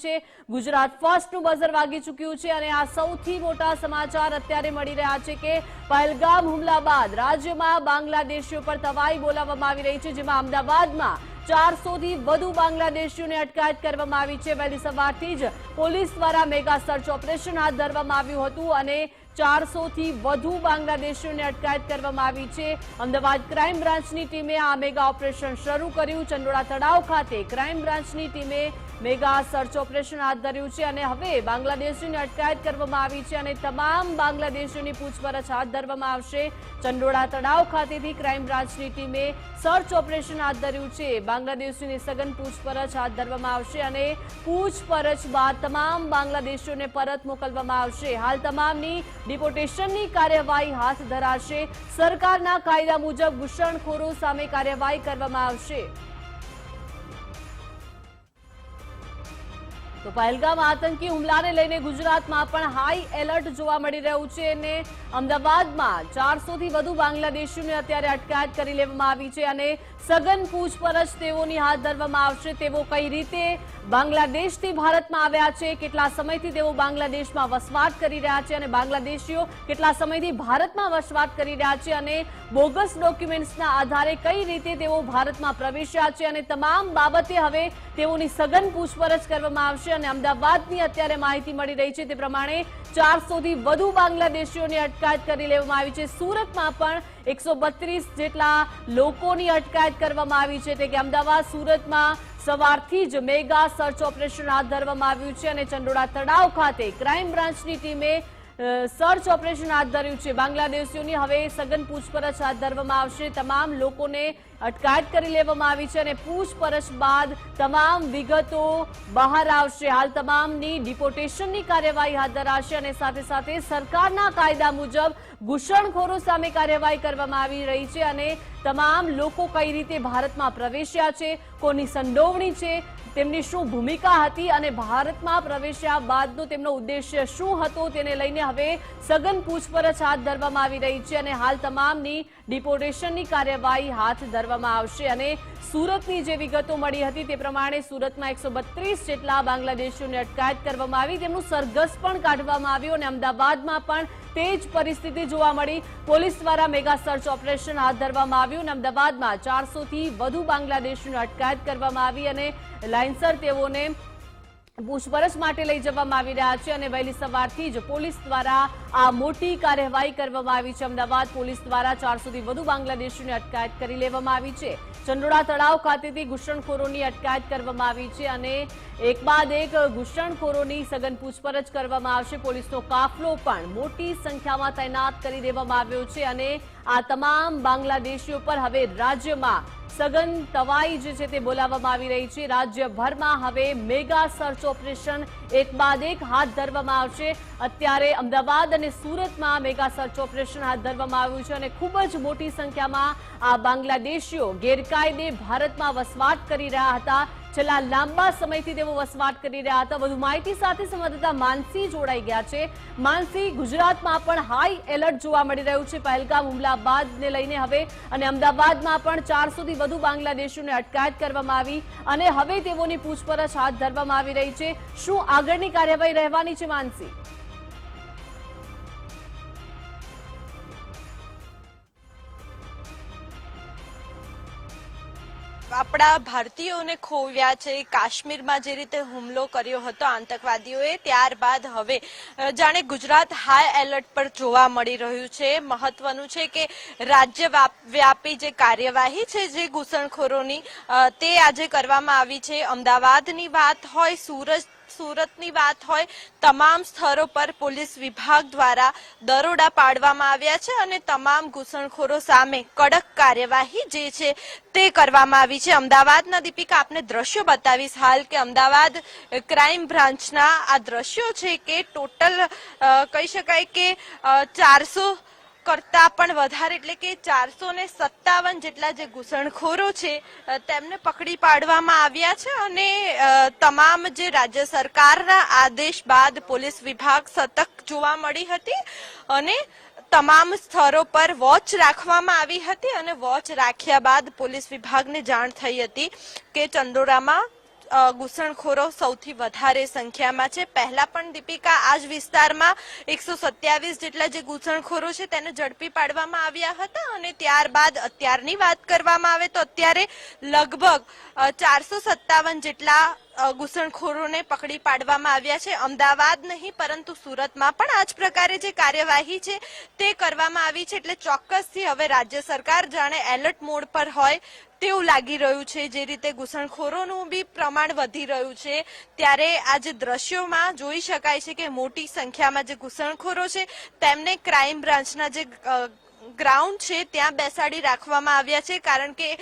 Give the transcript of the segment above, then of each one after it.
છે। ગુજરાત ફર્સ્ટનું બઝર વાગી ચૂક્યું છે અને આ સૌથી મોટા સમાચાર અત્યારે મળી રહ્યા છે કે પહેલગામ હુમલા બાદ રાજ્યમાં બાંગ્લાદેશીઓ પર તવાઈ બોલાવવામાં આવી રહી છે, જેમાં અમદાવાદમાં 400 થી વધુ બાંગ્લાદેશીઓને અટકાયત કરવામાં આવી છે। વહેલી સવારથી જ પોલીસ દ્વારા મેગા સર્ચ ઓપરેશન હાથ ધરવામાં આવ્યું હતું અને 400 થી વધુ બાંગ્લાદેશીઓને અટકાયત કરવામાં આવી છે। અમદાવાદ ક્રાઇમ બ્રાન્ચની ટીમે આ મેગા ઓપરેશન શરૂ કર્યું। ચંડોળા તળાવ ખાતે ક્રાઇમ બ્રાન્ચની ટીમે મેગા સર્ચ ઓપરેશન હાથ ધર્યું છે અને હવે બાંગ્લાદેશીઓને અટકાયત કરવામાં આવી છે અને તમામ બાંગ્લાદેશીઓની પૂછપરછ હાથ ધરવામાં આવશે। ચંડોળા તળાવ ખાતેથી ક્રાઇમ બ્રાન્ચની ટીમે સર્ચ ઓપરેશન હાથ ધર્યું છે। બાંગ્લાદેશીઓની સઘન પૂછપરછ હાથ ધરવામાં આવશે અને પૂછપરછ બાદ તમામ બાંગ્લાદેશીઓને પરત મોકલવામાં આવશે। હાલ તમામની ડિપોર્ટેશનની કાર્યવાહી હાથ ધરાશે। સરકારના કાયદા મુજબ ઘૂસણખોરો સામે કાર્યવાહી કરવામાં આવશે। તો પહેલગામ આતંકી હુમલાને લઈને ગુજરાતમાં પણ હાઈ એલર્ટ જોવા મળી રહ્યું છે અને અમદાવાદમાં 400 થી વધુ બાંગ્લાદેશીઓને અત્યારે અટકાયત કરી લેવામાં આવી છે અને સઘન પૂછપરછ તેઓની હાથ ધરવામાં આવશે। તેઓ કઈ રીતે બાંગ્લાદેશથી ભારતમાં આવ્યા છે, કેટલા સમયથી તેઓ બાંગ્લાદેશમાં વસવાટ કરી રહ્યા છે અને બાંગ્લાદેશીઓ કેટલા સમયથી ભારતમાં વસવાટ કરી રહ્યા છે અને બોગસ ડોક્યુમેન્ટ્સના આધારે કઈ રીતે તેઓ ભારતમાં પ્રવેશ્યા છે અને તમામ બાબતે હવે તેઓની સઘન પૂછપરછ કરવામાં આવશે અને અમદાવાદની અત્યારે માહિતી મળી રહી છે તે પ્રમાણે 400 થી વધુ બાંગ્લાદેશીઓની અટકાયત કરી લેવામાં આવી છે। સુરતમાં પણ 132 જેટલા લોકોની અટકાયત કરવામાં આવી છે, એટલે કે અમદાવાદ સુરતમાં સવારથી જ મેગા સર્ચ ઓપરેશન હાથ ધરવામાં આવ્યું છે અને ચંડોળા તળાવ ખાતે ક્રાઇમ બ્રાન્ચની ટીમે સર્ચ ઓપરેશન હાથ ધર્યું છે। બાંગ્લાદેશીઓની હવે સઘન પૂછપરછ હાથ ધરવામાં આવશે। તમામ લોકોને અટકાયત કરી લેવામાં આવી છે અને પૂછપરછ બાદ તમામ વિગતો બહાર આવશે। હાલ તમામની ડિપોર્ટેશનની કાર્યવાહી હાથ ધરાશે અને સાથે સાથે સરકારના કાયદા મુજબ ઘૂસણખોરો સામે કાર્યવાહી કરવામાં આવી રહી છે અને તમામ લોકો કઈ રીતે ભારતમાં પ્રવેશ્યા છે, કોની સંડોવણી છે, તેમની શું ભૂમિકા હતી અને ભારતમાં પ્રવેશ્યા બાદનો તેમનો ઉદ્દેશ્ય શું હતો તેને લઈને હવે સઘન પૂછપરછ હાથ ધરવામાં આવી રહી છે અને હાલ તમામની ડિપોર્ટેશનની કાર્યવાહી હાથ ધરવામાં આવશે। અને સુરતની જે વિગતો મળી હતી તે પ્રમાણે સુરતમાં 132 જેટલા બાંગ્લાદેશીઓને અટકાયત કરવામાં આવી, તેમનું સરઘસ પણ કાઢવામાં આવ્યું અને અમદાવાદમાં પણ તે જ પરિસ્થિતિ જોવા મળી। પોલીસ દ્વારા મેગા સર્ચ ઓપરેશન હાથ ધરવામાં આવ્યું અને અમદાવાદમાં 400 થી વધુ બાંગ્લાદેશીઓને અટકાયત કરવામાં આવી અને લાઇનસર તેઓને પૂછપરછ માટે લઈ જવામાં આવી રહ્યા છે અને વહેલી સવારથી જ પોલીસ દ્વારા આ મોટી કાર્યવાહી કરવામાં આવી છે। અમદાવાદ પોલીસ દ્વારા 400 થી વધુ બાંગ્લાદેશીઓને અટકાયત કરી લેવામાં આવી છે। ચંડોળા તળાવ ખાતેથી ઘૂસણખોરોની અટકાયત કરવામાં આવી છે અને એક બાદ એક ઘૂસણખોરોની સઘન પૂછપરછ કરવામાં આવશે। પોલીસનો કાફલો પણ મોટી સંખ્યામાં તૈનાત કરી દેવામાં આવ્યો છે અને આ તમામ બાંગ્લાદેશીઓ પર હવે રાજ્યમાં સઘન તવાઈ જે છે તે બોલાવવામાં આવી રહી છે। રાજ્યભરમાં હવે મેગા સર્ચ ઓપરેશન એક બાદ એક હાથ ધરવામાં આવશે। અત્યારે અમદાવાદ અને સુરતમાં મેગા સર્ચ ઓપરેશન હાથ ધરવામાં આવ્યું છે અને ખૂબ જ મોટી સંખ્યામાં આ બાંગ્લાદેશીઓ ગેરકાયદે ભારતમાં વસવાટ કરી રહ્યા હતા। છેલ્લા લાંબા સમયથી તેઓ વસવાટ કરી રહ્યા હતા। વધુ માહિતી સાથે સંવાદદાતા માનસી જોડાઈ ગયા છે। માનસી, ગુજરાતમાં પણ હાઈ એલર્ટ જોવા મળી રહ્યું છે પહેલગામ હુમલા બાદને લઈને હવે અને અમદાવાદમાં પણ 400 થી વધુ બાંગ્લાદેશીઓને અટકાયત કરવામાં આવી અને હવે તેઓની પૂછપરછ હાથ ધરવામાં આવી રહી છે। શું આગળની કાર્યવાહી રહેવાની છે માનસી? આપણા ભારતીયોને ખોવ્યા છે, કાશ્મીરમાં જે રીતે હુમલો કર્યો હતો આતંકવાદીઓએ, ત્યારબાદ હવે જાણે ગુજરાત હાઈ એલર્ટ પર જોવા મળી રહ્યું છે। મહત્વનું છે કે રાજ્ય વ્યાપી જે કાર્યવાહી છે જે ઘૂસણખોરોની તે આજે કરવામાં આવી છે। અમદાવાદની વાત હોય, સુરતની વાત હોય, તમામ સ્થળો પર પોલીસ વિભાગ દ્વારા દરોડા પાડવામાં આવ્યા છે અને તમામ ઘૂસણખોરો સામે કડક કાર્યવાહી જે છે તે કરવામાં આવી છે। અમદાવાદના દીપિકા આપને દ્રશ્યો બતાવીશ હાલ કે અમદાવાદ ક્રાઇમ બ્રાન્ચના આ દ્રશ્યો છે કે ટોટલ કહી શકાય કે 400 કરતા પણ વધારે એટલે કે 457 જેટલા જે ઘૂસણખોરો છે તેમને પકડી પાડવામાં આવ્યા છે અને તમામ જે રાજ્ય સરકારના આદેશ બાદ પોલીસ વિભાગ સતર્ક જોવા મળી હતી અને તમામ સ્થળો પર વોચ રાખવામાં આવી હતી અને વોચ રાખ્યા બાદ પોલીસ વિભાગને જાણ થઈ હતી કે ચંડોળામાં ઘૂસણખોરો સૌથી વધારે સંખ્યામાં છે. પહેલા પણ દીપિકા આ જ વિસ્તારમાં 127 જેટલા જે ઘૂસણખોરો છે તેને ઝડપી પાડવામાં આવ્યા હતા અને ત્યારબાદ અત્યારની વાત કરવામાં આવે તો અત્યારે લગભગ 457 જેટલા ઘૂસણખોરોને પકડી પાડવામાં આવ્યા છે. અમદાવાદ નહીં પરંતુ સુરતમાં પણ આ જ પ્રકારે જે કાર્યવાહી છે તે કરવામાં આવી છે. એટલે ચોક્કસથી હવે રાજ્ય સરકાર જાણે એલર્ટ મોડ પર હોય તેવું લાગી રહ્યું છે. જે રીતે ઘૂસણખોરોનું બી પ્રમાણ વધી રહ્યું છે ત્યારે આ જે દ્રશ્યોમાં જોઈ શકાય છે કે મોટી સંખ્યામાં જે ઘૂસણખોરો છે તેમને ક્રાઇમ બ્રાન્ચના જે ગ્રાઉન્ડ છે ત્યાં બેસાડી રાખવામાં આવ્યા છે. કારણ કે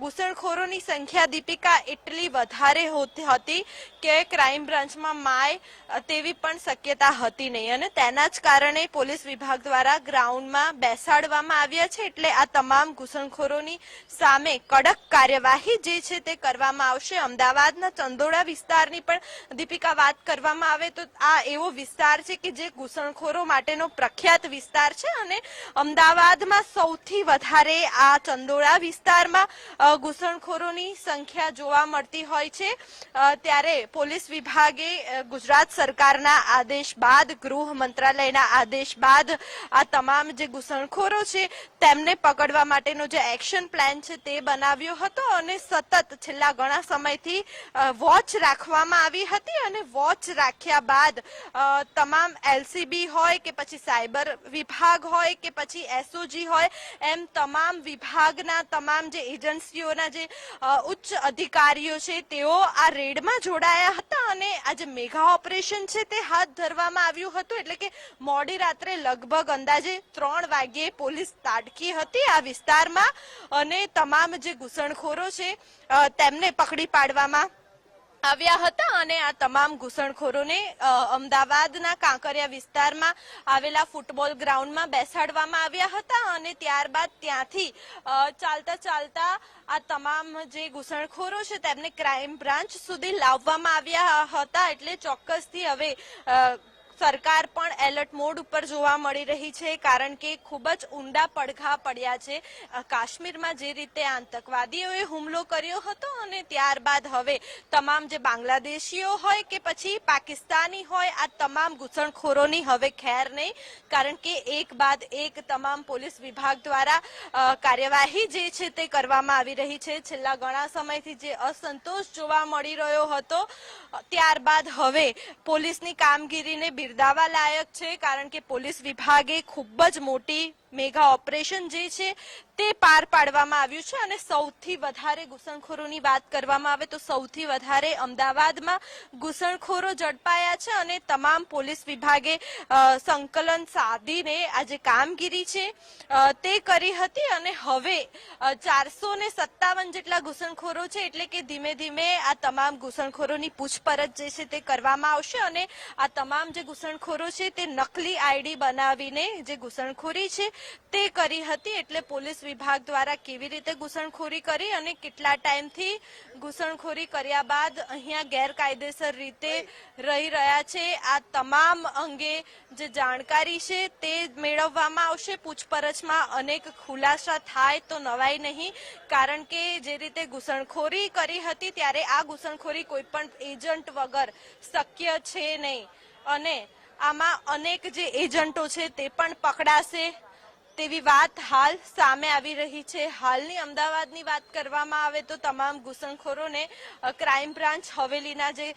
ઘૂસણખોરોની સંખ્યા દીપિકા એટલી વધારે હતી કે ક્રાઇમ બ્રાન્ચમાં માય તેવી પણ શક્યતા હતી નહીં અને તેના જ કારણે પોલીસ વિભાગ દ્વારા ગ્રાઉન્ડમાં બેસાડવામાં આવ્યા છે. એટલે આ તમામ ઘૂસણખોરોની સામે કડક કાર્યવાહી જે છે તે કરવામાં આવશે. અમદાવાદના ચંદોડા વિસ્તારની પણ દીપિકા વાત કરવામાં આવે તો આ એવો વિસ્તાર છે કે જે ઘૂસણખોરો માટેનો પ્રખ્યાત વિસ્તાર છે અને અમદાવાદમાં સૌથી વધારે આ ચંદોડા વિસ્તારમાં ઘૂસણખોરોની સંખ્યા જોવા મળતી હોય છે. ત્યારે પોલીસ વિભાગે ગુજરાત સરકારના આદેશ બાદ ગૃહ મંત્રાલયના આદેશ બાદ આ તમામ જે ઘૂસણખોરો છે તેમને પકડવા માટેનો જે એક્શન પ્લાન છે તે બનાવ્યો હતો અને સતત છેલ્લા ઘણા સમયથી વોચ રાખવામાં આવી હતી અને વોચ રાખ્યા બાદ તમામ એલસીબી હોય કે પછી સાયબર વિભાગ હોય કે પછી એસઓજી હોય એમ તમામ વિભાગના તમામ જે એજન્સીઓના જે ઉચ્ચ અધિકારીઓ છે તેઓ આ રેડમાં જોડાયા હતા અને આ જે મેગા ઓપરેશન છે તે હાથ ધરવામાં આવ્યું હતું. એટલે કે મોડી રાત્રે લગભગ અંદાજે 3 વાગ્યે પોલીસ તાડકી હતી આ વિસ્તારમાં અને તમામ જે ઘૂસણખોરો છે તેમને પકડી પાડવામાં આવ્યા હતા અને આ તમામ ઘૂસણખોરોને અમદાવાદના કાંકરિયા વિસ્તારમાં આવેલા ફૂટબોલ ગ્રાઉન્ડમાં બેસાડવામાં આવ્યા હતા અને ત્યારબાદ ત્યાંથી ચાલતા ચાલતા આ તમામ જે ઘૂસણખોરો છે તેમને ક્રાઇમ બ્રાન્ચ સુધી લાવવામાં આવ્યા હતા. એટલે ચોક્કસથી હવે સરકાર પણ એલર્ટ મોડ ઉપર જોવા મળી રહી છે કારણ કે ખૂબ જ ઊંડા પડઘા પડ્યા છે. કાશ્મીરમાં જે રીતે આતંકવાદીઓએ હુમલો કર્યો હતો અને ત્યારબાદ હવે તમામ જે બાંગ્લાદેશીઓ હોય કે પછી પાકિસ્તાની હોય આ તમામ ઘૂસણખોરોની હવે ખેર નહીં. કારણ કે એક બાદ એક તમામ પોલીસ વિભાગ દ્વારા કાર્યવાહી જે છે તે કરવામાં આવી રહી છે. છેલ્લા ઘણા સમયથી જે અસંતોષ જોવા મળી રહ્યો હતો ત્યારબાદ હવે પોલીસની કામગીરીને બિરદાવવા લાયક છે કારણ કે પોલીસ વિભાગે ખૂબ જ મોટી મેગા ઓપરેશન જે છે તે પાર પાડવામાં આવ્યું છે અને સૌથી વધારે ઘૂસણખોરોની વાત કરવામાં આવે તો સૌથી વધારે અમદાવાદમાં ઘૂસણખોરો ઝડપાયા છે અને તમામ પોલીસ વિભાગે સંકલન સાધીને આ જે કામગીરી છે તે કરી હતી અને હવે 457 જેટલા ઘૂસણખોરો છે. એટલે કે ધીમે ધીમે આ તમામ ઘૂસણખોરોની પૂછપરછ જે છે તે કરવામાં આવશે અને આ તમામ જે ઘૂસણખોરો છે તે નકલી આઈડી બનાવીને જે ઘૂસણખોરી છે તે કરી હતી. એટલે પોલીસ વિભાગ દ્વારા કેવી રીતે ઘૂસણખોરી કરી અને કેટલા ટાઈમથી ઘૂસણખોરી કર્યા બાદ અહીંયા ગેરકાયદેસર રીતે રહી રહ્યા છે આ તમામ અંગે જે જાણકારી છે તે મેળવવામાં આવશે. પૂછપરછમાં અનેક ખુલાસા થાય તો નવાઈ નહીં કારણ કે જે રીતે ઘૂસણખોરી કરી હતી ત્યારે આ ઘૂસણખોરી કોઈ પણ એજન્ટ વગર શક્ય છે નહીં અને આમાં અનેક જે એજન્ટો છે તે પણ પકડાશે તેવી વાત હાલ સામે આવી રહી છે. હાલની અમદાવાદની વાત કરવામાં આવે તો તમામ ઘૂસણખોરોને ક્રાઇમ બ્રાન્ચ હવેલીના જે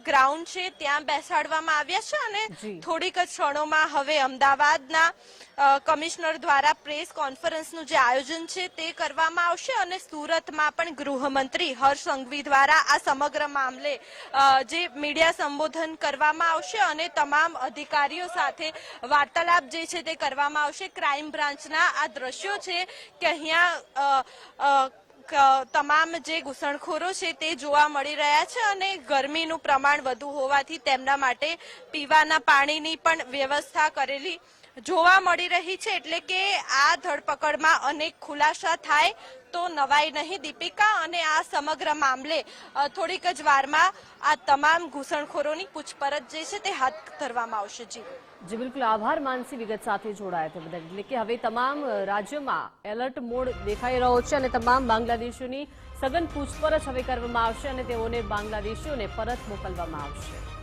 ગ્રાઉન્ડ છે ત્યાં બેસાડવામાં આવ્યા છે અને થોડીક જ ક્ષણોમાં હવે અમદાવાદના કમિશનર દ્વારા પ્રેસ કોન્ફરન્સનું જે આયોજન છે તે કરવામાં આવશે અને સુરતમાં પણ ગૃહમંત્રી હર્ષ સંઘવી દ્વારા આ સમગ્ર મામલે જે મીડિયા સંબોધન કરવામાં આવશે અને તમામ અધિકારીઓ સાથે વાર્તાલાપ જે છે તે કરવામાં આવશે. ક્રાઇમ બ્રાન્ચના આ દ્રશ્યો છે કે અહીંયા તમામ જે ઘૂસણખોરો છે તે જોવા મળી રહ્યા છે અને ગરમીનું પ્રમાણ વધુ હોવાથી તેમના માટે પીવાના પાણીની પણ વ્યવસ્થા કરેલી જોવા મળી રહી છે. એટલે કે આ ધરપકડમાં અનેક ખુલાસા થાય તો નવાઈ નહીં દીપિકા અને આ સમગ્ર મામલે થોડીક જ વારમાં આ તમામ ઘૂસણખોરોની પૂછપરછ જે છે તે હાથ ધરવામાં આવશે. જી બિલકુલ આભાર માનસી વિગત સાથે જોડાયા તે બદલ. એટલે કે હવે તમામ રાજ્યોમાં એલર્ટ મોડ દેખાઈ રહ્યો છે અને તમામ બાંગ્લાદેશીઓની સઘન પૂછપરછ હવે કરવામાં આવશે અને તેઓને બાંગ્લાદેશીઓને પરત મોકલવામાં આવશે.